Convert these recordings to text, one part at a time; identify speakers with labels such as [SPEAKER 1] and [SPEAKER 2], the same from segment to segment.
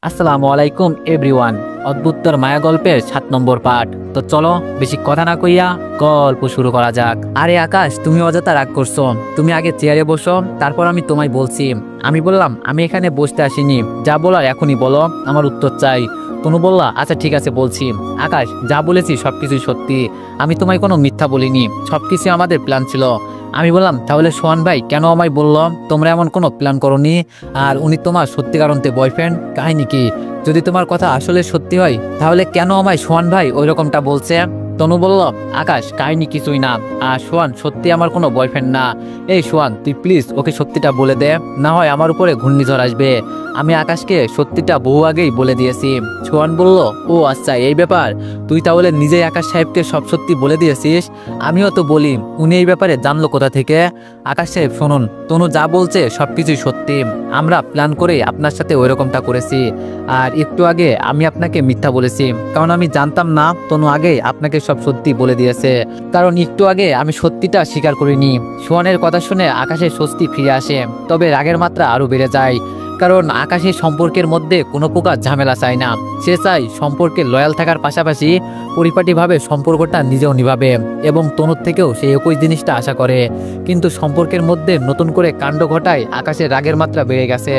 [SPEAKER 1] আসসালামু আলাইকুম এভরিওয়ান। অদ্ভুতর মায়া গল্পের 7 নম্বর পার্ট। তো চলো বেশি কথা না কইয়া গল্প শুরু করা যাক। আরে আকাশ, তুমি অযথা রাগ করছো। তুমি আগে চেয়ারে বসো, তারপর আমি তোমায় বলছি। আমি বললাম আমি এখানে বসতে আসিনি, যা বলার এখনই বলো, আমার উত্তর চাই। তনু বললা আচ্ছা ঠিক আছে বলছি। আকাশ, যা বলেছি সবকিছুই সত্যি, আমি তোমায় কোনো মিথ্যা বলিনি, সবকিছু আমাদের প্ল্যান ছিল। আমি বললাম তাহলে সোহান ভাই কেন আমায় বললো তোমরা এমন কোনো প্ল্যান করোনি, আর উনি তোমার সত্যিকার অন্তে বয়ফ্রেন্ড? কাহিনী কি? যদি তোমার কথা আসলে সত্যি হয় তাহলে কেন আমায় সোহান ভাই ওই রকমটা বলছে? তনু বলল আকাশ, কাহিনী কিছুই না, আর সোহান সত্যি আমার কোনো বয়ফ্রেন্ড না। এই সোহান, তুই প্লিজ ওকে সত্যিটা বলে দে, না হয় আমার উপরে ঘূর্ণিঝড় আসবে। আমি আকাশকে সত্যিটা বহু আগেই বলে দিয়েছি। সোহান বলল ও আচ্ছা এই ব্যাপার, তুই তাহলে নিজেই আকাশ সাহেবকে সব সত্যি বলে দিয়েছিস? আমিও তো বলি, উনি এই ব্যাপারে জানলো কোথা থেকে? আকাশ সাহেব শুনুন, তনু যা বলছে সবকিছুই সত্যি, আমরা প্ল্যান করে আপনার সাথে ওই রকমটা করেছি। আর একটু আগে আমি আপনাকে মিথ্যা বলেছি, কারণ আমি জানতাম না তনু আগেই আপনাকে সব সত্যি বলে দিয়েছে। কারণ একটু আগে আমি সত্যিটা স্বীকার করিনি। সোহানের কথা শুনে আকাশের স্বস্তি ফিরে আসে, তবে রাগের মাত্রা আরো বেড়ে যায়। কারণ আকাশের সম্পর্কের মধ্যে কোনো প্রকার ঝামেলা চায় না। সে চায় সম্পর্কে লয়াল থাকার পাশাপাশি পরিপাটিভাবে সম্পর্কটা নিজেও নিভাবে, এবং তনুর থেকেও সে একই জিনিসটা আশা করে। কিন্তু সম্পর্কের মধ্যে নতুন করে কাণ্ড ঘটায় আকাশের রাগের মাত্রা বেড়ে গেছে।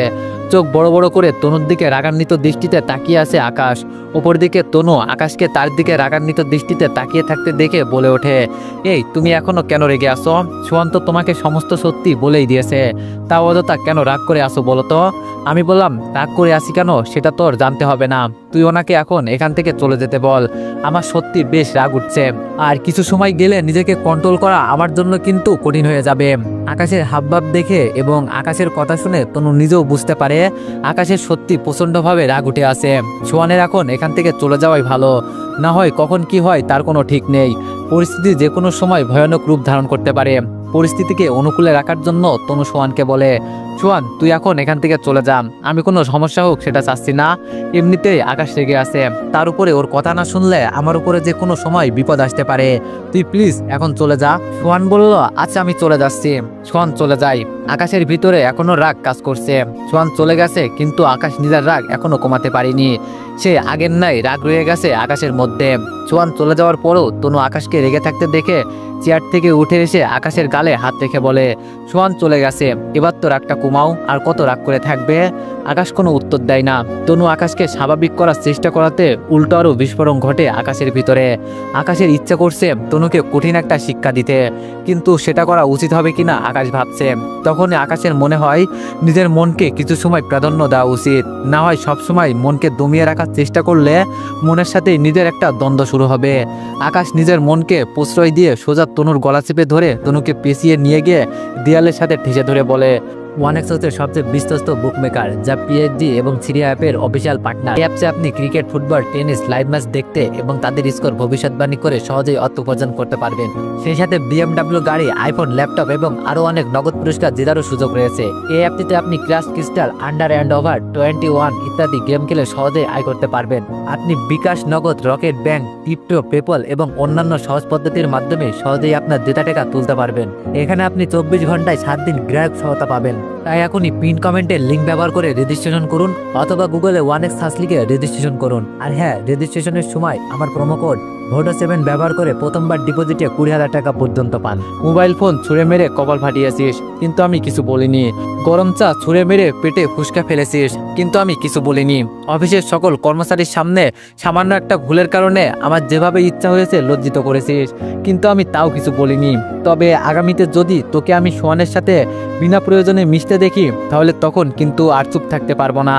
[SPEAKER 1] চোখ বড় বড় করে তনুর দিকে রাগান্বিত দৃষ্টিতে তাকিয়ে আছে আকাশ। ওপর দিকে তনু আকাশকে তার দিকে রাগান্বিত দৃষ্টিতে তাকিয়ে থাকতে দেখে বলে ওঠে, এই তুমি এখনো কেন রেগে আসো? সোহান তো তোমাকে সমস্ত সত্যি বলেই দিয়েছে, তাও অযথা কেন রাগ করে আসো বলো তো? আমি বললাম রাগ করে আসি কেন সেটা তোর জানতে হবে না, তুই ওনাকে এখন এখান থেকে চলে যেতে বল। আমার সত্যি বেশ রাগ উঠছে, আর কিছু সময় গেলে নিজেকে কন্ট্রোল করা আমার জন্য কিন্তু কঠিন হয়ে যাবে। আকাশের হাবভাব দেখে এবং আকাশের কথা শুনে তনু নিজেও বুঝতে পারে আকাশের সত্যি প্রচন্ডভাবে রাগ উঠে আসে। সোহানের এখন এখান থেকে চলে যাওয়াই ভালো, না হয় কখন কি হয় তার কোনো ঠিক নেই। পরিস্থিতি যে কোনো সময় ভয়ানক রূপ ধারণ করতে পারে। পরিস্থিতিকে অনুকূলে রাখার জন্য তনু সোহানকে বলে, সোহান তুই এখন এখান থেকে চলে যা, আমি কোনো সমস্যা হোক সেটা চাচ্ছি না। এমনিতেই আকাশ রেগে আছে, তার উপরে ওর কথা না শুনলে আমার উপরে যে কোনো সময় বিপদ আসতে পারে, তুই প্লিজ এখন চলে যা। সোহান বলল আচ্ছা আমি চলে যাচ্ছি। সোহান চলে যায়। আকাশের ভিতরে এখনো রাগ কাজ করছে। সোহান চলে গেছে, কিন্তু আকাশ নিজের রাগ এখনো কমাতে পারেনি। সে আগের নাই রাগ রয়ে গেছে আকাশের মধ্যে। সোহান চলে যাওয়ার পরও তনু আকাশকে রেগে থাকতে দেখে চেয়ার থেকে উঠে এসে আকাশের গালে হাত রেখে বলে, সোহান চলে গেছে, এবার তো রাগটা কমাও, আর কত রাগ করে থাকবে? আকাশ কোনো উত্তর দেয় না। তনু আকাশকে স্বাভাবিক করার চেষ্টা করাতে উল্টো আরও বিস্ফোরণ ঘটে আকাশের ভিতরে। আকাশের ইচ্ছা করছে তনুকে কঠিন একটা শিক্ষা দিতে, কিন্তু সেটা করা উচিত হবে কিনা আকাশ ভাবছে। তখনই আকাশের মনে হয় নিজের মনকে কিছু সময় প্রাধান্য দেওয়া উচিত, না হয় সবসময় মনকে দমিয়ে রাখার চেষ্টা করলে মনের সাথে নিজের একটা দ্বন্দ্ব শুরু হবে। আকাশ নিজের মনকে প্রশ্রয় দিয়ে সোজা তনুর গলা চেপে ধরে তনুকে পেঁচিয়ে নিয়ে গিয়ে দেয়ালের সাথে ঠেসে ধরে বলে, ওয়ানেক্স হচ্ছে সবচেয়ে বিশ্বস্ত বুকমেকার, যা পিএইচডি এবং সিরিয়া অ্যাপের অফিসিয়াল পার্টনার। এই অ্যাপসে আপনি cricket, football, tennis live match দেখতে এবং তাদের স্কোর ভবিষ্যৎবাণী করে সহজেই অর্থ উপার্জন করতে পারবেন। সেই সাথে বিএমডব্লিউ গাড়ি, আইফোন, ল্যাপটপ এবং আরও অনেক নগদ পুরস্কার জেতারও সুযোগ রয়েছে। এই অ্যাপটিতে আপনি crush crystal, under and over 21 ইত্যাদি গেম খেলে সহজেই আয় করতে পারবেন। আপনি বিকাশ, নগদ, রকেট ব্যাংক, ক্রিপ্টো, পেপল এবং অন্যান্য সহজ পদ্ধতির মাধ্যমে সহজেই আপনার জেতা টাকা তুলতে পারবেন। এখানে আপনি 24 ঘন্টায় 7 দিন গ্রাহক সহায়তা পাবেন। তাই এখনই পিন কমেন্টের লিঙ্ক ব্যবহার করে রেজিস্ট্রেশন করুন, অথবা গুগলে 1x সার্চ লিখে রেজিস্ট্রেশন করুন। আর হ্যাঁ, রেজিস্ট্রেশনের সময় আমার প্রোমো কোড ভোডো7 ব্যবহার করে প্রথমবার ডিপোজিটে 20,000 টাকা পর্যন্ত পান। মোবাইল ফোন ছুঁড়ে মেরে কপাল ফাটিয়েছিস, কিন্তু আমি কিছু বলিনি। গরম চা ছুঁড়ে মেরে পেটে ফুসকা ফেলেছিস, কিন্তু আমি কিছু বলিনি। অফিসের সকল কর্মচারীর সামনে সামান্য একটা ভুলের কারণে আমার যেভাবে ইচ্ছা হয়েছে লজ্জিত করেছিস, কিন্তু আমি তাও কিছু বলিনি। তবে আগামীতে যদি তোকে আমি সোহানের সাথে বিনা প্রয়োজনে মিশতে দেখি, তাহলে তখন কিন্তু আর চুপ থাকতে পারবো না।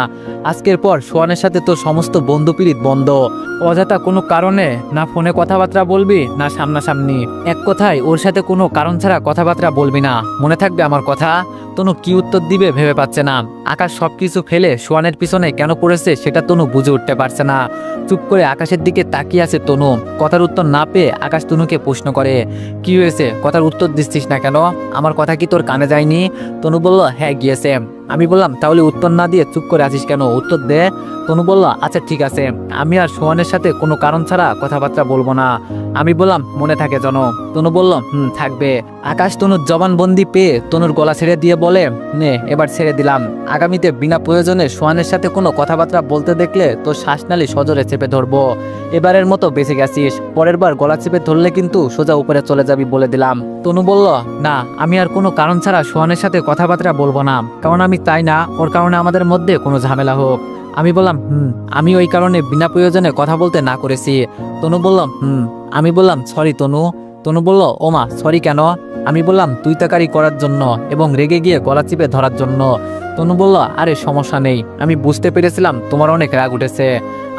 [SPEAKER 1] আজকের পর সোহানের সাথে তো সমস্ত বন্ধুপিরিত বন্ধ। অযথা কোনো কারণে না ফোনে কথাবার্তা বলবি, না সামনাসামনি। এক কথায় ওর সাথে কোনো কারণ ছাড়া কথাবার্তা বলবি না, মনে থাকবে আমার কথা? তনু কি উত্তর দিবে ভেবে পাচ্ছে না। আকাশ সবকিছু ফেলে সোহানের পিছনে কেন পড়েছে সেটা তনু বুঝে উঠতে পারছে না। চুপ করে আকাশের দিকে তাকিয়ে আছে তনু। কথার উত্তর না পেয়ে আকাশ তনুকে প্রশ্ন করে, কি হয়েছে, কথার উত্তর দিচ্ছিস না কেন? আমার কথা কি তোর কানে যায়নি? তনু বলল হ্যাঁ গিয়েছে। আমি বললাম তাহলে উত্তর না দিয়ে চুপ করে আছিস কেন, উত্তর দে। তনু বলল আচ্ছা ঠিক আছে, আমি আর সোহানের সাথে কোনো কারণ ছাড়া কথাবার্তা বলবো না। আমি বললাম মনে থাকে যেন। তনু বলল থাকবে। আকাশ তনুর জবানবন্দি পেয়ে তনুর গলা ছেড়ে দিয়ে বলে, নে এবার ছেড়ে দিলাম। আগামীতে বিনা প্রয়োজনে সোহানের সাথে কোনো কথাবার্তা বলতে দেখলে তো শ্বাসনালী সজোরে চেপে ধরবো। এবারের মতো বেঁচে গেছিস, পরের বার গলা চেপে ধরলে কিন্তু সোজা উপরে চলে যাবি বলে দিলাম। তনু বলল, না আমি আর কোনো কারণ ছাড়া সোহানের সাথে কথাবার্তা বলবো না, কারণ আমি চাই না ওর কারণে আমাদের মধ্যে কোনো ঝামেলা হোক। আমি বললাম আমি ওই কারণে বিনা প্রয়োজনে কথা বলতে না করেছি। তনু বলল আমি বললাম সরি তনু। তনু বলল, ওমা সরি কেন? আমি বললাম তুই তাকারি করার জন্য এবং রেগে গিয়ে গলা চিপে ধরার জন্য। তনু বলল, আরে সমস্যা নেই, আমি বুঝতে পেরেছিলাম তোমার অনেক রাগ উঠেছে।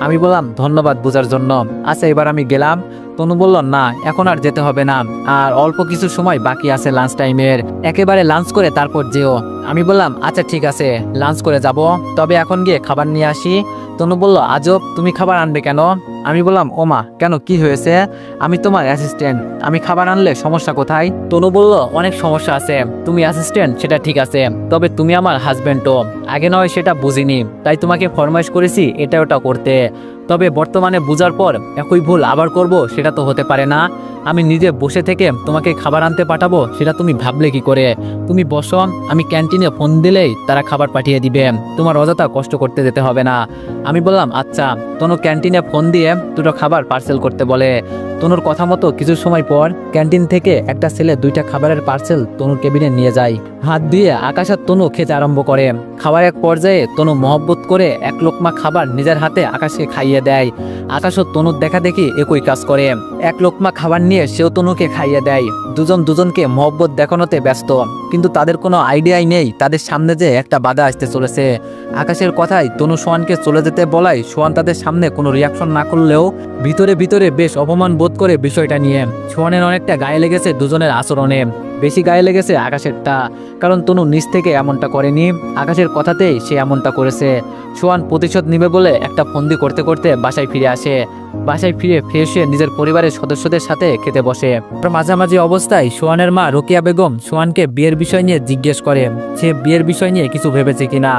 [SPEAKER 1] আমি বললাম ধন্যবাদ বোঝার জন্য। আচ্ছা এবার আমি গেলাম। তনু বলল, না এখন আর যেতে হবে না, আর অল্প কিছু সময় বাকি আছে লাঞ্চ টাইমের, একেবারে লাঞ্চ করে তারপর যেও। আমি বললাম আচ্ছা ঠিক আছে, লাঞ্চ করে যাব, তবে এখন গিয়ে খাবার নিয়ে আসি। তনু বলল, আজব, তুমি খাবার আনবে কেন? আমি বললাম, ওমা কেন, কি হয়েছে? আমি তোমার অ্যাসিস্ট্যান্ট, আমি খাবার আনলে সমস্যা কোথায়? তনু বলল, অনেক সমস্যা আছে। তুমি অ্যাসিস্ট্যান্ট সেটা ঠিক আছে, তবে তুমি আমার হাজব্যান্ডও। আগে নয় সেটা বুঝিনি, তাই তোমাকে ফরমাইশ করেছি এটা ওটা করতে। তবে বর্তমানে বুঝার পর একই ভুল আবার করব সেটা তো হতে পারে না। আমি নিজে বসে থেকে তোমাকে খাবার আনতে পাঠাবো সেটা তুমি ভাবলে কি করে? তুমি বসো, আমি ক্যান্টিনে ফোন দিলেই তারা খাবার পাঠিয়ে দিবে, তোমার অযথা কষ্ট করতে যেতে হবে না। আমি বললাম আচ্ছা। তনু ক্যান্টিনে ফোন দিয়ে দুটো খাবার পার্সেল করতে বলে। তনুর কথা মতো কিছু সময় পর ক্যান্টিন থেকে একটা ছেলে দুইটা খাবারের পার্সেল তনুর কেবিনে নিয়ে যায়। হাত দিয়ে আকাশ আর তনু খেতে আরম্ভ করে। খাবার এক পর্যায়ে তনু মহব্বত করে এক লোকমা খাবার নিজের হাতে আকাশকে খাইয়ে দেয়। আকাশ ও তনুর দেখা দেখি একই কাজ করে, এক লোকমা খাবার নিয়ে সেও তনুকে খাইয়ে দেয়। দুজন দুজনকে মহব্বত দেখানোতে ব্যস্ত, কিন্তু তাদের কোনো আইডিয়াই নেই তাদের সামনে যে একটা বাধা আসতে চলেছে। আকাশের কথায় তনু সোহানকে চলে যেতে বলায় সোহান তাদের সামনে কোনো রিয়াকশন না করলেও ভিতরে ভিতরে বেশ অপমান বোধ করে বিষয়টা নিয়ে। সোহানের অনেকটা গায়ে লেগেছে দুজনের আচরণে, বেশি গায়ে লেগেছে আকাশেরটা, কারণ তনু নিজ থেকে এমনটা করেনি, আকাশের কথাতেই সে এমনটা করেছে। সোহান প্রতিশোধ নিবে বলে একটা ফন্দি করতে করতে বাসায় ফিরে আসে। বাসায় ফিরে ফ্রেশ হয়ে নিজের পরিবারের সদস্যদের সাথে খেতে বসে। মাঝামাঝি অবস্থায় সোহানের মা রোকেয়া বেগম সোহানকে বিয়ের বিষয় নিয়ে জিজ্ঞেস করে সে বিয়ের বিষয় নিয়ে কিছু ভেবেছে কিনা।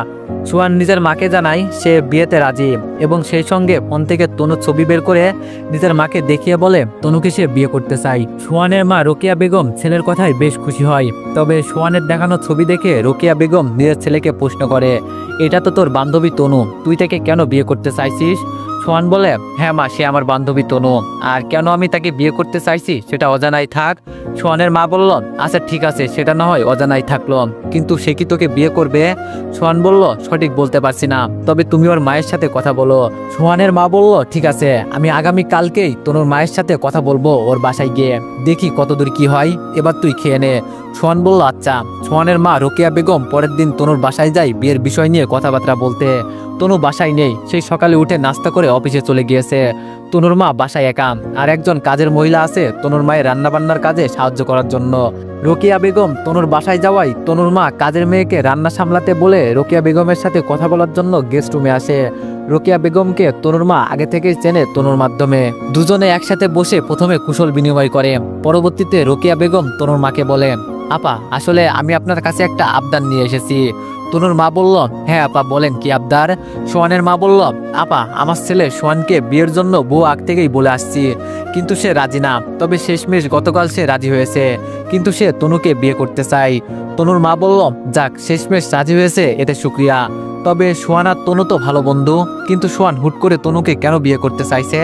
[SPEAKER 1] সোহান নিজের মাকে জানায় সে বিয়েতে রাজি, এবং সেই সঙ্গে ফোন থেকে তনুর ছবি বের করে নিজের মাকে দেখিয়ে বলে তনুকে সে বিয়ে করতে চায়। সোহানের মা রোকেয়া বেগম ছেলের কথায় বেশ খুশি হয়, তবে সোহানের দেখানো ছবি দেখে রোকেয়া বেগম নিজের ছেলেকে প্রশ্ন করে, এটা তো তোর বান্ধবী তনু, তুই তাকে কেন বিয়ে করতে চাইছিস? সোহান বলে, হ্যাঁ মা, সে আমার বান্ধবী তনু, আর কেন আমি তাকে বিয়ে করতে চাইছি সেটা অজানাই থাক। সোহানের মা বলল, আচ্ছা ঠিক আছে, সেটা না হয় অজানাই থাকলো, কিন্তু সে কি তোকে বিয়ে করবে? সোহান বলল, সঠিক বলতে পারছি না, তবে তুমি ওর মায়ের সাথে কথা বলো। সোহানের মা বলল, ঠিক আছে, আমি আগামী কালকেই তনুর মায়ের সাথে কথা বলবো ওর বাসায় গিয়ে, দেখি কতদূর কি হয়, এবার তুই খেয়ে নে। সোহান বলল, আচ্ছা। সোহানের মা রোকেয়া বেগম পরের দিন তনুর বাসায় যায় বিয়ের বিষয় নিয়ে কথাবার্তা বলতে। তনু বাসায় নেই, সেই সকালে উঠে নাস্তা করে অফিসে চলে গিয়েছে। তনুর মা বাসায় একা, আর একজন কাজের মহিলা আছে তনুর মায়ের রান্নাবান্নার কাজে সাহায্য করার জন্য। রোকেয়া বেগম তনুর বাসায় যাওয়ায় তনুর মা কাজের মেয়েকে রান্না সামলাতে বলে রোকেয়া বেগমের সাথে কথা বলার জন্য গেস্ট রুমে আসে। রোকেয়া বেগমকে তনুর মা আগে থেকেই চেনে তনুর মাধ্যমে। দুজনে একসাথে বসে প্রথমে কুশল বিনিময় করে, পরবর্তীতে রোকেয়া বেগম তনুর মাকে বলে, আপা আসলে আমি আপনার কাছে একটা আবদার নিয়ে এসেছি। তনুর মা বলল, হ্যাঁ আপা বলেন কি আবদার? সোহানের মা বলল, আপা আমার ছেলে সোহানকে বিয়ের জন্য বউ আগ থেকেই বলে আসছি, কিন্তু সে রাজি না, তবে শেষমেশ গতকাল সে রাজি হয়েছে, কিন্তু সে তনুকে বিয়ে করতে চায়। তনুর মা বলল, যাক শেষমেশ রাজি হয়েছে, এতে শুক্রিয়া, তবে সোহান আর তনু তো ভালো বন্ধু, কিন্তু সোহান হুট করে তনুকে কেন বিয়ে করতে চাইছে?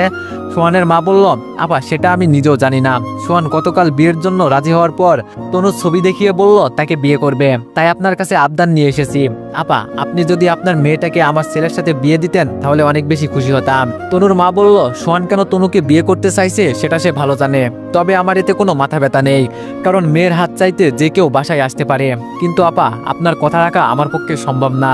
[SPEAKER 1] সোহানের মা বলল, আপা সেটা আমি নিজেও জানি না, সোহান গতকাল বিয়ের জন্য রাজি হওয়ার পর তনুর ছবি দেখিয়ে বলল তাকে বিয়ে করবে, তাই আপনার কাছে আবদার নিয়ে এসেছি। আপা আপনি যদি আপনার মেয়েটাকে আমার ছেলের সাথে বিয়ে দিতেন তাহলে অনেক বেশি খুশি হতাম। তনুর মা বলল, সোহান কেন তনুকে বিয়ে করতে চাইছে সেটা সে ভালো জানে, তবে আমার এতে কোনো মাথা ব্যথা নেই, কারণ মেয়ের হাত চাইতে যে কেউ বাসায় আসতে পারে, কিন্তু আপা আপনার কথা রাখা আমার পক্ষে সম্ভব না।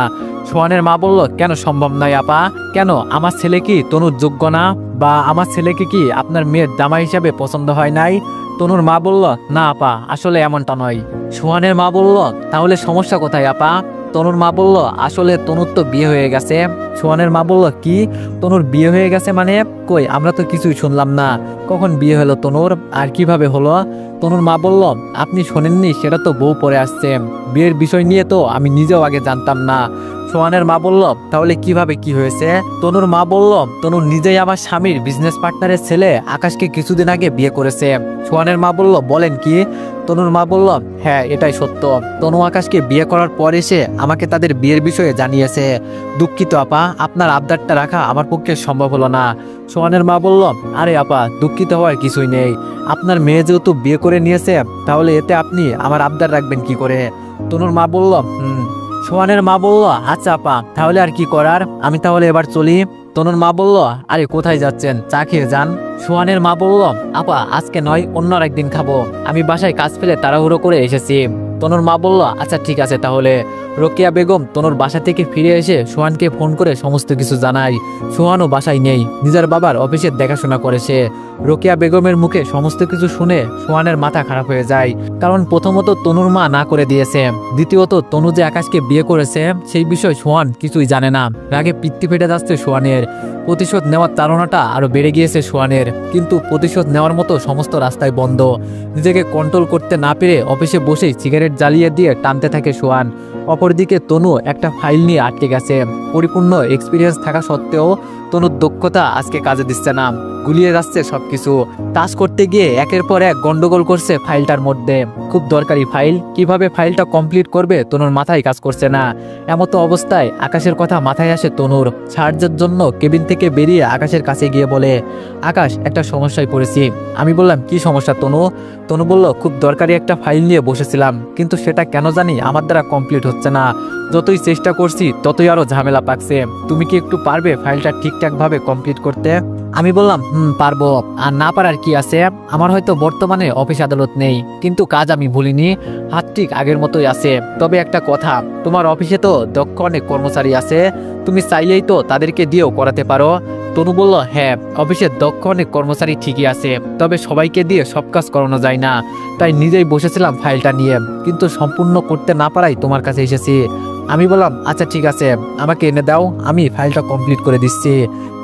[SPEAKER 1] সোহানের মা বলল, কেন সম্ভব নয় আপা? কেন, আমার ছেলে কি তনুর যোগ্য না, বা আমার ছেলেকে কি আপনার মেয়ের জামাই হিসাবে পছন্দ হয় নাই? তনুর মা বলল, না আপা আসলে এমনটা নয়। সোহানের মা বলল, তাহলে সমস্যা কোথায় আপা? তনুর মা বলল, আসলে তনুর তো বিয়ে হয়ে গেছে। সোহানের মা বলল, কি, তনুর বিয়ে হয়ে গেছে মানে? কই, আমরা তো কিছুই শুনলাম না, কখন বিয়ে হলো তনুর, আর কিভাবে হলো? তনুর মা বলল, আপনি শোনেননি, সেটা তো বউ পরে আসছে, বিয়ের বিষয় নিয়ে তো আমি নিজেও আগে জানতাম না। সোহানের মা বলল, তাহলে কিভাবে কি হয়েছে? তনুর মা বলল, তনু নিজেই আমার স্বামীর বিজনেস পার্টনারের ছেলে আকাশকে কিছুদিন আগে বিয়ে করেছে। সোহানের মা বলল, বলেন কি? তনুর মা বলল, হ্যাঁ এটাই সত্য। তনু আকাশকে বিয়ে করার পর এসে আমাকে তাদের বিয়ের বিষয়ে জানিয়েছে। দুঃখিত আপা, আপনার আবদারটা রাখা আমার পক্ষে সম্ভব হলো না। সোহানের মা বলল, আরে আপা, দুঃখিত হওয়ার কিছুই নেই। আপনার মেয়ে যেহেতু বিয়ে করে নিয়েছে, তাহলে এতে আপনি আমার আবদার রাখবেন কি করে? তনুর মা বলল, সোহানের মা বলল, আচ্ছা আপা, তাহলে আর কি করার, আমি তাহলে এবার চলি। তনুর মা বলল, আরে কোথায় যাচ্ছেন? চা খেয়ে যান। সোহানের মা বলল, আপা আজকে নয়, অন্য একদিন খাবো। আমি বাসায় কাজ ফেলে তাড়াহুড়ো করে এসেছি। তনুর মা বলল, আচ্ছা ঠিক আছে তাহলে। রোকেয়া বেগম তনুর বাসা থেকে ফিরে এসে সোহানকে ফোন করে সমস্ত কিছু জানায়। সোহানও বাসায় নেই, নিজের বাবার অফিসের দেখাশোনা করেছে। রোকেয়া বেগমের মুখে সমস্ত কিছু শুনে সোহানের মাথা খারাপ হয়ে যায়। কারণ প্রথমত তনুর মা না করে দিয়েছে, দ্বিতীয়ত তনু যে আকাশকে বিয়ে করেছে সেই বিষয় সোহান কিছুই জানে না। রাগে পিত্তি ফেটে যাচ্ছে সোহানের। প্রতিশোধ নেওয়ার তাড়নাটা আরো বেড়ে গিয়েছে সোহানের, কিন্তু প্রতিশোধ নেওয়ার মতো সমস্ত রাস্তায় বন্ধ। নিজেকে কন্ট্রোল করতে না পেরে অফিসে বসেই সিগারেট জ্বালিয়ে দিয়ে টানতে থাকে সোহান। অপরদিকে তনু একটা ফাইল নিয়ে আটকে গেছে। পরিপূর্ণ এক্সপিরিয়েন্স থাকা সত্ত্বেও তনুর দক্ষতা আজকে কাজে দিচ্ছে না, গুলিয়ে যাচ্ছে সবকিছু। টাচ করতে গিয়ে একের পর এক গন্ডগোল করছে ফাইলটার মধ্যে। খুব দরকারি ফাইল, কিভাবে ফাইলটা কমপ্লিট করবে তনুর মাথায় কাজ করছে না। এমতো অবস্থায় আকাশের কথা মাথায় আসে তনুর। সাহায্যের জন্য কেবিন থেকে বেরিয়ে আকাশের কাছে গিয়ে বলে, আকাশ একটা সমস্যায় পড়েছি। আমি বললাম, কি সমস্যা তনু? তনু বলল, খুব দরকারি একটা ফাইল নিয়ে বসেছিলাম, কিন্তু সেটা কেন জানি আমার দ্বারা কমপ্লিট হচ্ছে না। যতই চেষ্টা করছি ততই আরো ঝামেলা পাকছে। তুমি কি একটু পারবে ফাইলটা ঠিকঠাক ভাবে কমপ্লিট করতে? আমি বললাম, পারবো। আর না পারার কি আছে? আমার হয়তো বর্তমানে অফিস আদালত নেই, কিন্তু কাজ আমি ভুলিনি, হাত ঠিক আগের মতোই আছে। তবে একটা কথা, তোমার অফিসে তো দক্ষ অনেক কর্মচারী আছে, তুমি চাইলেই তো তাদেরকে দিয়েও করাতে পারো। তনু বলল, হ্যাঁ অফিসে দক্ষ অনেক কর্মচারী ঠিকই আছে, তবে সবাইকে দিয়ে সব কাজ করানো যায় না। তাই নিজেই বসেছিলাম ফাইলটা নিয়ে, কিন্তু সম্পূর্ণ করতে না পারাই তোমার কাছে এসেছি। আমি বললাম, আচ্ছা ঠিক আছে, আমাকে এনে দাও, আমি ফাইলটা কমপ্লিট করে দিচ্ছি।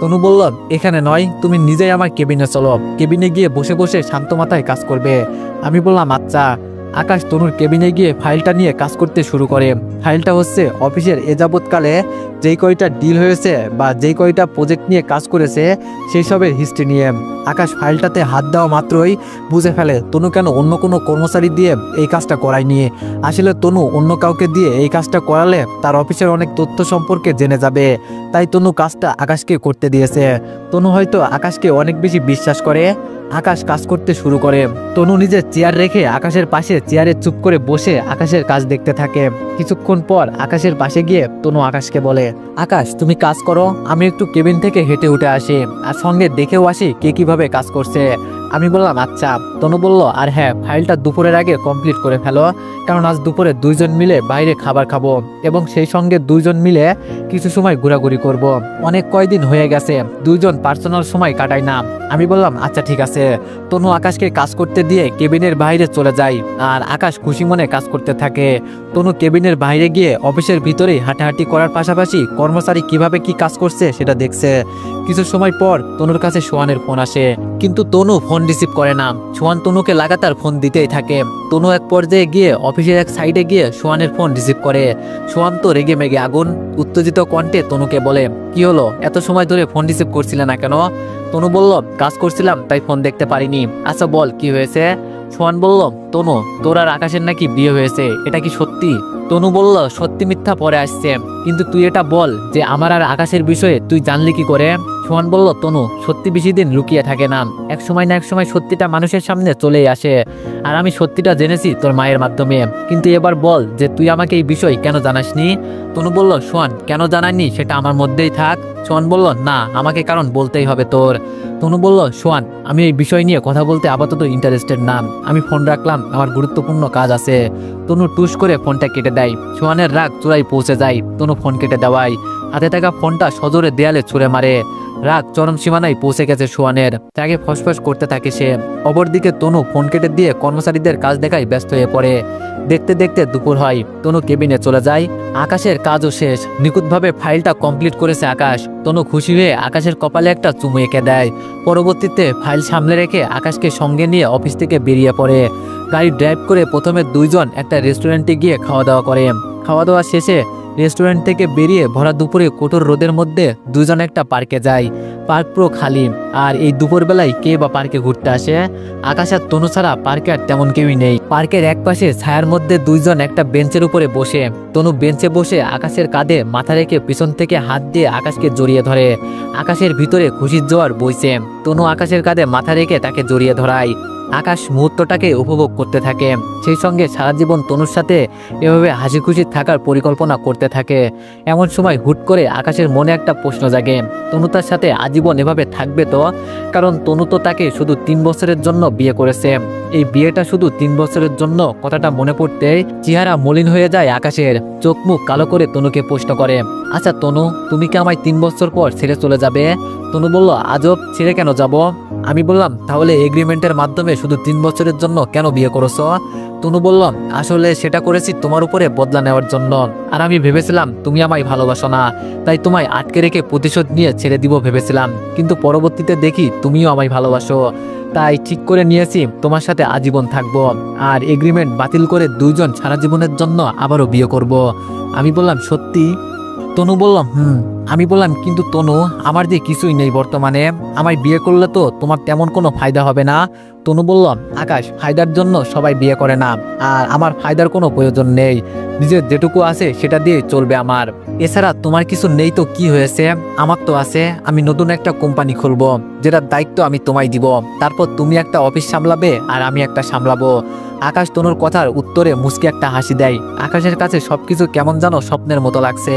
[SPEAKER 1] তনু বলল, এখানে নয়, তুমি নিজেই আমার কেবিনে চলো, কেবিনে গিয়ে বসে বসে শান্ত মাথায় কাজ করবে। আমি বললাম, আচ্ছা। আকাশ তনুর কেবিনে গিয়ে ফাইলটা নিয়ে কাজ করতে শুরু করে। ফাইলটা হচ্ছে অফিসের এ যাবৎকালে যেই কয়টা ডিল হয়েছে বা যেই কয়টা প্রজেক্ট নিয়ে কাজ করেছে সেই সবের হিস্ট্রি নিয়ে। আকাশ ফাইলটাতে হাত দেওয়া মাত্রই বুঝে ফেলে তনু কেন অন্য কোনো কর্মচারী দিয়ে এই কাজটা করায়নি। আসলে তনু অন্য কাউকে দিয়ে এই কাজটা করালে তার অফিসের অনেক তথ্য সম্পর্কে জেনে যাবে, তাই তনু কাজটা আকাশকে করতে দিয়েছে। তনু হয়তো আকাশকে অনেক বেশি বিশ্বাস করে। আকাশ কাজ করতে শুরু করে। তনু নিজের চেয়ার রেখে আকাশের পাশে চেয়ারে চুপ করে বসে আকাশের কাজ দেখতে থাকে। কিছুক্ষণ পর আকাশের পাশে গিয়ে তনু আকাশকে বলে, আকাশ তুমি কাজ করো, আমি একটু কেবিন থেকে হেঁটে উঠে আসি, আর সঙ্গে দেখেও আসি কে কিভাবে কাজ করছে। আমি বললাম, আচ্ছা। তনু বলল, আর হ্যাঁ, ফাইলটা দুপুরের আগে কমপ্লিট করে ফেলো, কারণ আজ দুপুরে দুইজন মিলে বাইরে খাবার খাবো এবং সেই সঙ্গে দুইজন মিলে কিছু সময় ঘোরাঘুরি করব। অনেক কয়দিন হয়ে গেছে দুইজন পার্সোনাল সময় কাটাই না। আমি বললাম, আচ্ছা ঠিক আছে। তনু আকাশকে কাজ করতে দিয়ে কেবিনের বাইরে চলে যায়, আর আকাশ খুশি মনে কাজ করতে থাকে। তনু কেবিনের বাইরে গিয়ে অফিসের ভিতরেই হাঁটাহাঁটি করার পাশাপাশি কর্মচারী কিভাবে কি কাজ করছে সেটা দেখছে। কিছু সময় পর তনুর কাছে সোহানের ফোন আসে, কিন্তু তনু ফোন রিসিভ করে না। সোহান তনুকে লাগাতার ফোন দিতেই থাকে। তনু এক পর্যায়ে গিয়ে অফিসের এক সাইডে গিয়ে সোহানের ফোন রিসিভ করে। সোহান তো রেগে মেগে আগুন। উত্তেজিত কণ্ঠে তনুকে বলে, কি হলো, এত সময় ধরে ফোন রিসিভ করছিলে না কেন? তনু বলল, কাজ করছিলাম তাই ফোন দেখতে পারিনি। আচ্ছা বল কি হয়েছে? সোহান বলল, তনু তোর আর আকাশের নাকি বিয়ে হয়েছে, এটা কি সত্যি? তনু বলল, সত্যি মিথ্যা পরে আসছে, কিন্তু তুই এটা বল যে আমার আর আকাশের বিষয়ে তুই জানলি কি করে? সোহান বলল, তনু সত্যি বেশি দিন লুকিয়ে থাকে না, এক সময় না এক সময় সত্যিটা মানুষের সামনে চলেই আসে। আর আমি সত্যিটা জেনেছি তোর মায়ের মাধ্যমে, কিন্তু এবার বল যে তুই আমাকে এই বিষয় কেন জানাসনি? তনু বলল, সোহান কেন জানাইনি সেটা আমার মধ্যেই থাক। সোহান বলল, না আমাকে কারণ বলতেই হবে তোর। তনু বলল, সোহান আমি এই বিষয় নিয়ে কথা বলতে আপাতত ইন্টারেস্টেড না, আমি ফোন রাখলাম, আমার গুরুত্বপূর্ণ কাজ আছে। তনু টুস করে ফোনটা কেটে দেয়। সোহানের রাগ চূড়ায় পৌঁছে যায়। তনু ফোন কেটে দেওয়ায় হাতে থাকা ফোনটা সজোরে দেয়ালে ছুঁড়ে মারে। রাগ চরম সীমানায় পৌঁছে গেছে সোহানের, তাকে ফসফস করতে থাকে সে। অপরদিকে তনু ফোন কেটে দিয়ে কর্মচারীদের কাজ দেখায় ব্যস্ত হয়ে পড়ে। দেখতে দেখতে দুপুর হয়। তনু কেবিনে চলে যায়। আকাশের কাজও শেষ, নিখুঁতভাবে ফাইলটা কমপ্লিট করেছে আকাশ। তনু খুশি হয়ে আকাশের কপালে একটা চুমু এঁকে দেয়। পরবর্তীতে ফাইল সামলে রেখে আকাশকে সঙ্গে নিয়ে অফিস থেকে বেরিয়ে পড়ে। গাড়ি ড্রাইভ করে প্রথমে দুইজন একটা রেস্টুরেন্টে গিয়ে খাওয়া দাওয়া করে। খাওয়া দাওয়া শেষে রেস্টুরেন্ট থেকে বেরিয়ে ভরা দুপুরে কঠোর রোদের মধ্যে দুজন একটা পার্কে যায়। পার্ক পুরো খালি, আর এই দুপুরবেলায় কে বা পার্কে ঘুরতে আসে? আকাশ আর তনু ছাড়া পার্কে আর তেমন কেউই নেই। পার্কের এক পাশে ছায়ার মধ্যে দুইজন একটা বেঞ্চের উপরে বসে। তনু বেঞ্চে বসে আকাশের কাঁধে মাথা রেখে পিছন থেকে হাত দিয়ে আকাশকে জড়িয়ে ধরে। আকাশের ভিতরে খুশির জোয়ার বইছে। তনু আকাশের কাঁধে মাথা রেখে তাকে জড়িয়ে ধরায়। আকাশ মুহূর্তটাকে উপভোগ করতে থাকে, সেই সঙ্গে সারা জীবন তনুর সাথে এভাবে হাসি খুশি থাকার পরিকল্পনা করতে থাকে। এমন সময় হুট করে আকাশের মনে একটা প্রশ্ন জাগে, তনু তার সাথে আজীবন এভাবে থাকবে তো? কারণ তনু তো তাকে শুধু 3 বছরের জন্য বিয়ে করেছে। এই বিয়েটা শুধু 3 বছরের জন্য, কথাটা মনে পড়তেই চেহারা মলিন হয়ে যায় আকাশের। চোখ মুখ কালো করে তনুকে প্রশ্ন করে, আচ্ছা তনু, তুমি কি আমায় 3 বছর পর ছেড়ে চলে যাবে? তনু বলল, আজব, ছেড়ে কেন যাব? আমি বললাম, তাহলে এগ্রিমেন্টের মাধ্যমে শুধু 3 বছরের জন্য কেন বিয়ে করেছো? তনু বলল, আসলে সেটা করেছি তোমার উপরে বদলা নেওয়ার জন্য। আর আমি ভেবেছিলাম তুমি আমায় ভালোবাসো না, তাই তোমায় আটকে রেখে প্রতিশোধ নিয়ে ছেড়ে দিব ভেবেছিলাম। কিন্তু পরবর্তীতে দেখি তুমিও আমায় ভালোবাসো, তাই ঠিক করে নিয়েছি তোমার সাথে আজীবন থাকবো। আর এগ্রিমেন্ট বাতিল করে দুইজন সারা জীবনের জন্য আবারও বিয়ে করব। আমি বললাম, সত্যি? তনু বললাম, আমি বললাম, কিন্তু তনু, আমার যে কিছুই নেই বর্তমানে, আমায় বিয়ে করলে তো তোমার তেমন কোনো ফায়দা হবে না। তনু বলল, আকাশ, ফায়দার জন্য সবাই বিয়ে করে না, আর আমার ফায়দার কোনো প্রয়োজন নেই। নিজের যেটুকু আছে সেটা দিয়ে চলবে আমার। এছাড়া তোমার কিছু নেই তো কি হয়েছে, আমার তো আছে। আমি নতুন একটা কোম্পানি খুলবো, যেটার দায়িত্ব আমি তোমায় দিব। তারপর তুমি একটা অফিস সামলাবে আর আমি একটা সামলাবো। আকাশ তনুর কথার উত্তরে মুচকি একটা হাসি দেয়। আকাশের কাছে সবকিছু কেমন যেন স্বপ্নের মতো লাগছে।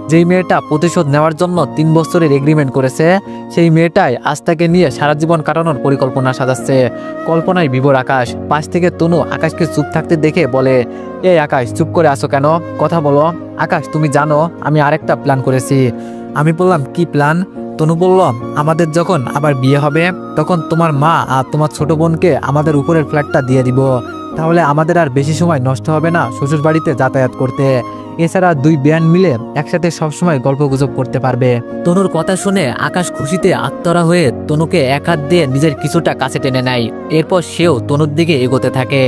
[SPEAKER 1] যেই মেয়েটা প্রতিশোধ নেওয়ার জন্য 3 বছরের এগ্রিমেন্ট করেছে, সেই মেয়েটাই আজ তাকে নিয়ে সারা জীবন কাটানোর পরিকল্পনা সাজাচ্ছে। কল্পনায় বিভোর আকাশ। পাশ থেকে তনু আকাশকে চুপ থাকতে দেখে বলে, এই আকাশ, চুপ করে আসো কেন? কথা বলো। আকাশ, তুমি জানো আমি আরেকটা প্ল্যান করেছি। আমি বললাম, কি প্ল্যান? তনু বলল, আমাদের যখন আবার বিয়ে হবে তখন তোমার মা আর তোমার ছোট বোনকে আমাদের উপরের ফ্ল্যাটটা দিয়ে দিব। তাহলে আমাদের আর বেশি সময় নষ্ট হবে না শ্বশুর বাড়িতে যাতায়াত করতে। এছাড়া 2 বেয়ান মিলে একসাথে সবসময় গল্পগুজব করতে পারবে। তনুর কথা শুনে আকাশ খুশিতে আত্মরা হয়ে তনুকে এক হাত দিয়ে নিজের কিছুটা কাছে টেনে নেয়। এরপর সেও তনুর দিকে এগোতে থাকে।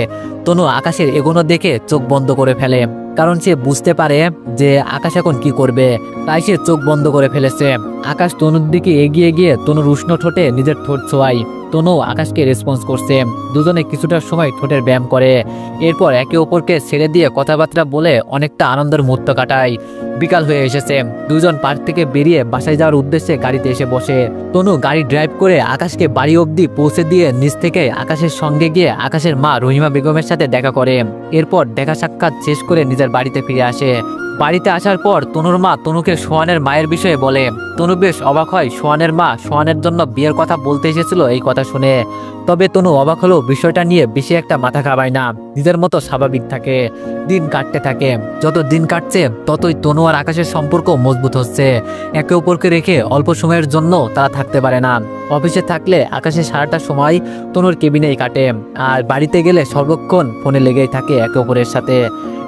[SPEAKER 1] তনু আকাশের এগোনো দেখে চোখ বন্ধ করে ফেলে, কারণ সে বুঝতে পারে যে আকাশ এখন কি করবে, তাই সে চোখ বন্ধ করে ফেলেছে। আকাশ তনুর দিকে এগিয়ে গিয়ে তনুর উষ্ণ ঠোঁটে নিজের ঠোঁট ছোঁয়ায়। তনু আকাশকে রেসপন্স করছে। দুজনে কিছুটা সময় ঠোঁটের ব্যায়াম করে। এরপর একে অপরকে ছেড়ে দিয়ে কথাবার্তা বলে অনেকটা আনন্দের মুহূর্ত কাটায়। বিকাল হয়ে এসেছে। দুজন পার্ক থেকে বেরিয়ে বাসায় যাওয়ার উদ্দেশ্যে গাড়িতে এসে বসে। তনু গাড়ি ড্রাইভ করে আকাশকে বাড়ি অবধি পৌঁছে দিয়ে নিচ থেকে আকাশের সঙ্গে গিয়ে আকাশের মা রহিমা বেগমের সাথে দেখা করে। এরপর দেখা সাক্ষাৎ শেষ করে নিজের বাড়িতে ফিরে আসে। বাড়িতে আসার পর তনুর মা তনুকে সোহানের মায়ের বিষয়ে বলে। তনু বেশ অবাক হয়। সোহানের মা সোহানের জন্য বিয়ের কথা বলতে এসেছিল এই কথা শুনে। তবে তনু অবাক হলেও বিষয়টা নিয়ে বেশি একটা মাথা ঘামায় না, নিজের মতো স্বাভাবিক থাকে। দিন কাটতে থাকে। যত দিন কাটছে ততই তনু আর আকাশের সম্পর্ক মজবুত হচ্ছে। একে অপরকে রেখে অল্প সময়ের জন্য তারা থাকতে পারে না। অফিসে থাকলে আকাশের সারাটা সময় তনুর কেবিনেই কাটে, আর বাড়িতে গেলে সর্বক্ষণ ফোনে লেগেই থাকে একে অপরের সাথে।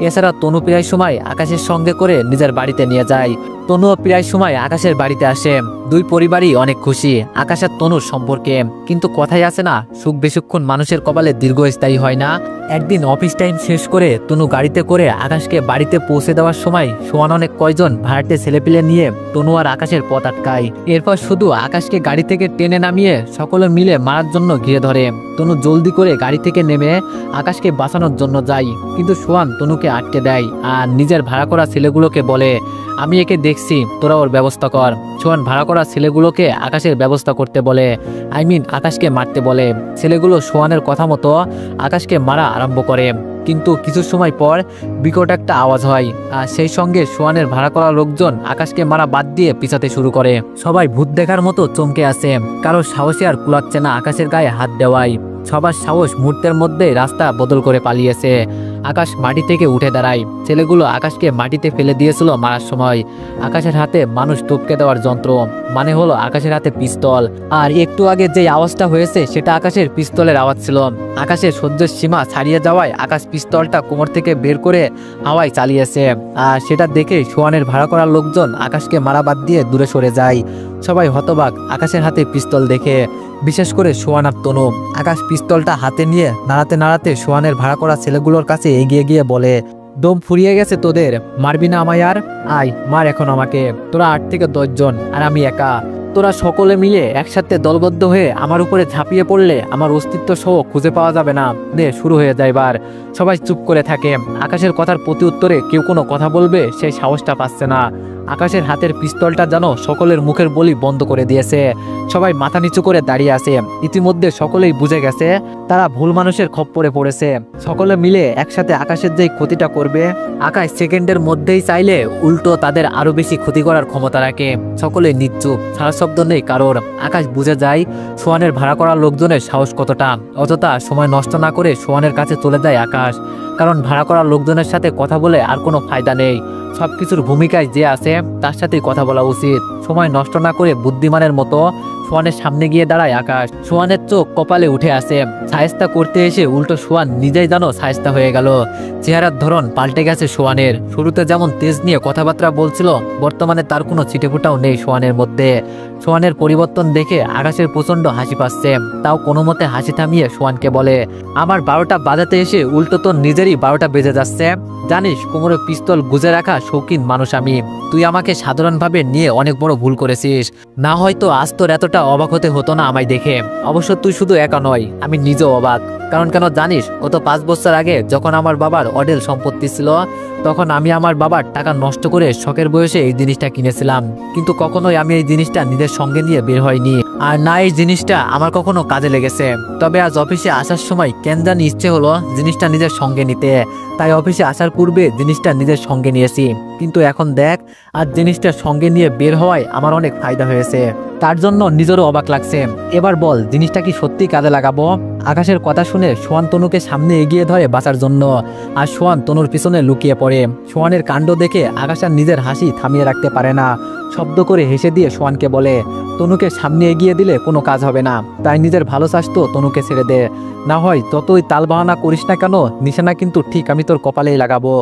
[SPEAKER 1] এছাড়া তনু প্রায় সময় আকাশের সঙ্গে করে নিজের বাড়িতে নিয়ে যায়। তনুও প্রায় সময় আকাশের বাড়িতে আসে। 2 পরিবারই অনেক খুশি আকাশ আর তনুর সম্পর্কে। কিন্তু কথাই আছে না, সুখ বেশিক্ষণ মানুষের কপালে দীর্ঘস্থায়ী হয় না। একদিন অফিস টাইম শেষ করে তনু গাড়িতে করে আকাশকে বাড়িতে পৌঁছে দেওয়ার সময় সোহান অনেক কয়জন ভাড়াটে ছেলেপিলে নিয়ে তনু আর আকাশের পথ আটকায়। এরপর শুধু আকাশকে গাড়ি থেকে টেনে নামিয়ে সকলে মিলে মারার জন্য ঘিরে ধরে। তনু জলদি করে গাড়ি থেকে নেমে আকাশকে বাঁচানোর জন্য যায়, কিন্তু সোহান তনুকে আটকে দেয় আর নিজের ভাড়া করা ছেলেগুলোকে বলে, আমি একে দেখছি, তোরা ওর ব্যবস্থা কর। সোহান ভাড়া করা ছেলেগুলোকে আকাশের ব্যবস্থা করতে বলে, আকাশকে মারতে বলে। ছেলেগুলো সোহানের কথা মতো আকাশকে মারা আরম্ভ করে। কিন্তু কিছু সময় পর বিকট একটা আওয়াজ হয়, আর সেই সঙ্গে সোহানের ভাড়া করা লোকজন আকাশকে মারা বাদ দিয়ে পিছাতে শুরু করে। সবাই ভূত দেখার মতো চমকে আসে। কারো সাহসে আর কুলাচ্ছে না আকাশের গায়ে হাত দেওয়ায়। সবার সাহস মুহূর্তের মধ্যে রাস্তা বদল করে পালিয়েছে। আকাশ মাটি থেকে উঠে দাঁড়ায়। ছেলেগুলো আকাশকে মাটিতে ফেলে দিয়েছিল মারার সময়। আকাশের হাতে মানুষ টপকে দেওয়ার যন্ত্র, মানে হলো আকাশের হাতে পিস্তল। আর একটু আগে যে আওয়াজটা হয়েছে সেটা আকাশের পিস্তলের আওয়াজ ছিল। আকাশের সহ্যের সীমা ছাড়িয়ে যাওয়ায় আকাশ পিস্তলটা কোমর থেকে বের করে হাওয়ায় চালিয়েছে। আর সেটা দেখে সোহানের ভাড়া করা লোকজন আকাশকে মারা বাদ দিয়ে দূরে সরে যায়। সবাই হতবাক আকাশের হাতে পিস্তল দেখে, বিশেষ করে সোহান আর তনু। আকাশ পিস্তলটা হাতে নিয়ে নাড়াতে নাড়াতে সোহানের ভাড়া করা ছেলেগুলোর কাছে এগিয়ে গিয়ে বলে, দম ফুরিয়ে গেছে তোদের, মারবি না আমায় আর? আয় মার এখন আমাকে। তোরা 8 থেকে 10 জন আর আমি একা। তোরা সকলে মিলে একসাথে দলবদ্ধ হয়ে আমার উপরে ঝাঁপিয়ে পড়লে আমার অস্তিত্ব সহ খুঁজে পাওয়া যাবে না। নে শুরু হয়ে যায় এবার। সবাই চুপ করে থাকে। আকাশের কথার প্রতি উত্তরে কেউ কোনো কথা বলবে সেই সাহসটা পাচ্ছে না। আকাশের হাতের পিস্তলটা যেন সকলের মুখের বলি বন্ধ করে দিয়েছে। সবাই মাথা নিচু করে দাঁড়িয়ে আছে। ইতিমধ্যে সকলেই বুঝে গেছে তারা ভুল মানুষের খপ্পরে পড়েছে। সকলে মিলে একসাথে আকাশের যেই ক্ষতিটা করবে, আকাশ সেকেন্ডের মধ্যেই চাইলে উল্টো তাদের আরো বেশি ক্ষতি করার ক্ষমতা রাখে। সকলে নিশ্চুপ, সারা শব্দ নেই কারোর। আকাশ বুঝে যায় সোহানের ভাড়া করা লোকজনের সাহস কতটা। অযথা সময় নষ্ট না করে সোহানের কাছে চলে যায় আকাশ, কারণ ভাড়া করা লোকজনের সাথে কথা বলে আর কোনো ফায়দা নেই। সবকিছুর ভূমিকায় যে আছে তার সাথেই কথা বলা উচিত। সময় নষ্ট না করে বুদ্ধিমানের মতো সোহানের সামনে গিয়ে দাঁড়ায় আকাশ। সোহানের চোখ কপালে উঠে আসে। সায়স্তা করতে এসে উল্টো সোহান নিজেই যেন সায়স্তা হয়ে গেল। চেহারার ধরন পাল্টে গেছে সোহানের। শুরুতে যেমন তেজ নিয়ে কথাবার্তা বলছিল, বর্তমানে তার কোনো ছিটেফোঁটাও নেই সোহানের মধ্যে। সোহানের পরিবর্তন দেখে আকাশের প্রচন্ড হাসি পাচ্ছে। তাও কোনো মতে হাসি থামিয়ে সোহানকে বলে, আমার 12টা বাজাতে এসে উল্টো তোর নিজেরই 12টা বেজে যাচ্ছে। জানিস কোমরে পিস্তল গুজে রাখা শৌখিন মানুষ আমি। তুই আমাকে সাধারণভাবে নিয়ে অনেক বড় ভুল করেছিস। না হয়তো আজ তোর এতটা অবাক হতে হতো না আমায় দেখে। অবশ্য তুই শুধু একা নয়, আমি নিজেও অবাক। কারণ কেন জানিস, গত 5 বছর আগে যখন আমার বাবার অডেল সম্পত্তি ছিল, তখন আমি আমার বাবার টাকা নষ্ট করে শখের বয়সে এই জিনিসটা কিনেছিলাম। কিন্তু কখনোই আমি এই জিনিসটা নিজের সঙ্গে নিয়ে বের হয়নি, আর না এই জিনিসটা আমার কখনো কাজে লেগেছে। তবে আজ অফিসে আসার সময় কেন জানি ইচ্ছে হলো জিনিসটা নিজের সঙ্গে নিতে, তাই অফিসে আসার পূর্বে জিনিসটা নিজের সঙ্গে নিয়েছি। কিন্তু এখন দেখ, আজ জিনিসটা সঙ্গে নিয়ে বের হওয়ায় আমার অনেক ফায়দা হয়েছে। তার জন্য নিজেরও অবাক লাগছে। এবার বল, জিনিসটা কি সত্যি কাজে লাগাবো? আকাশের কথা শুনে সোহান তনুকে সামনে এগিয়ে ধরে বাঁচার জন্য, আর সোহান তনুর পিছনে লুকিয়ে পড়ে। সোহানের কাণ্ড দেখে আকাশ আর নিজের হাসি থামিয়ে রাখতে পারে না। শব্দ করে হেসে দিয়ে সোহানকে বলে, তনুকে সামনে এগিয়ে দিলে কোনো কাজ হবে না, তাই নিজের ভালো চাস তনুকে ছেড়ে দে। না হয় যতই তাল বাহানা করিস না কেন, নিশানা কিন্তু ঠিক আমি তোর কপালেই লাগাবো।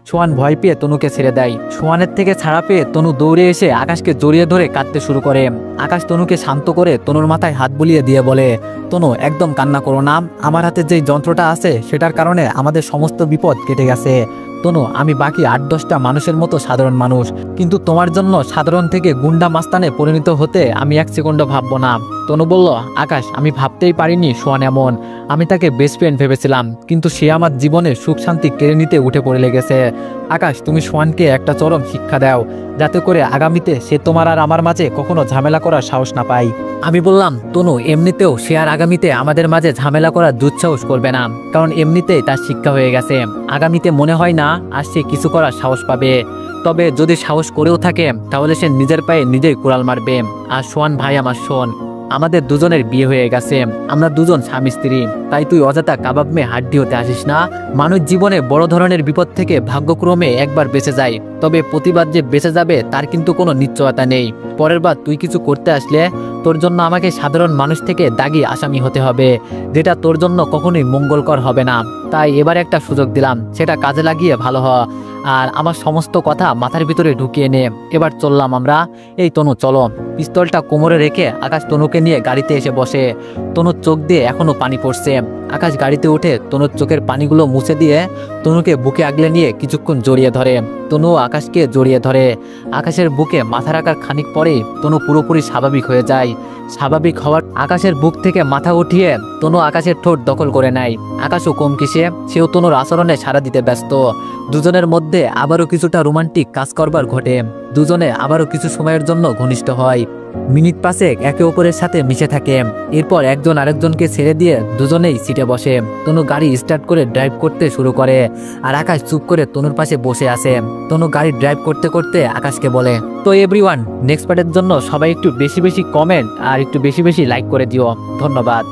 [SPEAKER 1] সোহান ভয় পেয়ে তনুকে ছেড়ে দেয়। সোহানের থেকে ছাড়া পেয়ে তনু দৌড়ে এসে আকাশকে জড়িয়ে ধরে কাঁদতে শুরু করে। আকাশ তনুকে শান্ত করে তনুর মাথায় হাত বুলিয়ে দিয়ে বলে, তনু একদম কান্না করো না। আমার হাতে যেই যন্ত্রটা আছে সেটার কারণে আমাদের সমস্ত বিপদ কেটে গেছে। তনু, আমি বাকি 8-10টা মানুষের মতো সাধারণ মানুষ, কিন্তু তোমার জন্য সাধারণ থেকে গুন্ডা মাস্তানে পরিণত হতে আমি 1 সেকেন্ডও ভাববো না। তনু বলল, আকাশ আমি ভাবতেই পারিনি সোহান এমন। আমি তাকে বেস্ট ফ্রেন্ড ভেবেছিলাম, কিন্তু সে আমার জীবনে সুখ শান্তি কেড়ে নিতে উঠে পড়ে লেগেছে। আকাশ তুমি সোহানকে একটা চরম শিক্ষা দাও, যাতে করে আগামীতে সে তোমার আর আমার মাঝে কখনো ঝামেলা করার সাহস না পায়। আমি বললাম, তনু এমনিতেও সে আর আগামীতে আমাদের মাঝে ঝামেলা করার দুঃসাহস করবে না, কারণ এমনিতেই তার শিক্ষা হয়ে গেছে। আগামীতে মনে হয় না আর সে কিছু করার সাহস পাবে। তবে যদি সাহস করেও থাকে তাহলে সে নিজের পায়ে নিজেই কুড়াল মারবে। আর সোহান ভাই আমার শোন, আমাদের দুজনের বিয়ে হয়ে গেছে, আমরা দুজন স্বামী স্ত্রী, তাই তুই অযথা কাবাব মেয়ে হাড্ডি হতে আসিস না। মানুষ জীবনে বড় ধরনের বিপদ থেকে ভাগ্যক্রমে একবার বেঁচে যায়, তবে প্রতিবার যে বেঁচে যাবে তার কিন্তু কোনো নিশ্চয়তা নেই। পরের বার তুই কিছু করতে আসলে তোর জন্য আমাকে সাধারণ মানুষ থেকে দাগি আসামি হতে হবে, যেটা তোর জন্য কখনোই মঙ্গলকর হবে না। তাই এবার একটা সুযোগ দিলাম, সেটা কাজে লাগিয়ে ভালো হ, আর আমার সমস্ত কথা মাথার ভিতরে ঢুকিয়ে নে। এবার চললাম আমরা। এই তনু চলো। পিস্তলটা কোমরে রেখে আকাশ তনুকে নিয়ে গাড়িতে এসে বসে। তনুর চোখ দিয়ে এখনো পানি পড়ছে। আকাশ গাড়িতে উঠে তনুর চোখের পানিগুলো মুছে দিয়ে তনুকে বুকে আগলে নিয়ে কিছুক্ষণ জড়িয়ে ধরে। তনু আকাশকে জড়িয়ে ধরে। আকাশের বুকে মাথা রাখার খানিক পরেই তনু পুরোপুরি স্বাভাবিক হয়ে যায়। স্বাভাবিক হওয়ার আকাশের বুক থেকে মাথা উঠিয়ে তনু আকাশের ঠোঁট দখল করে নেয়। আকাশও কম কিসে, সেও তনুর আচরণে সাড়া দিতে ব্যস্ত। দুজনের মধ্যে আবারও কিছুটা রোমান্টিক কাজ করবার ঘটে। দুজনে আবারও কিছু সময়ের জন্য ঘনিষ্ঠ হয়। মিনিট 5 একে অপরের সাথে মিশে থাকে। এরপর একজন আরেকজনকে ছেড়ে দিয়ে দুজনেই সিটে বসে। তনু গাড়ি স্টার্ট করে ড্রাইভ করতে শুরু করে, আর আকাশ চুপ করে তনুর পাশে বসে আছে। তনু গাড়ি ড্রাইভ করতে করতে আকাশকে বলে, তো এভরিওয়ান, নেক্সট পার্টের জন্য সবাই একটু বেশি বেশি কমেন্ট আর একটু বেশি বেশি লাইক করে দিও। ধন্যবাদ।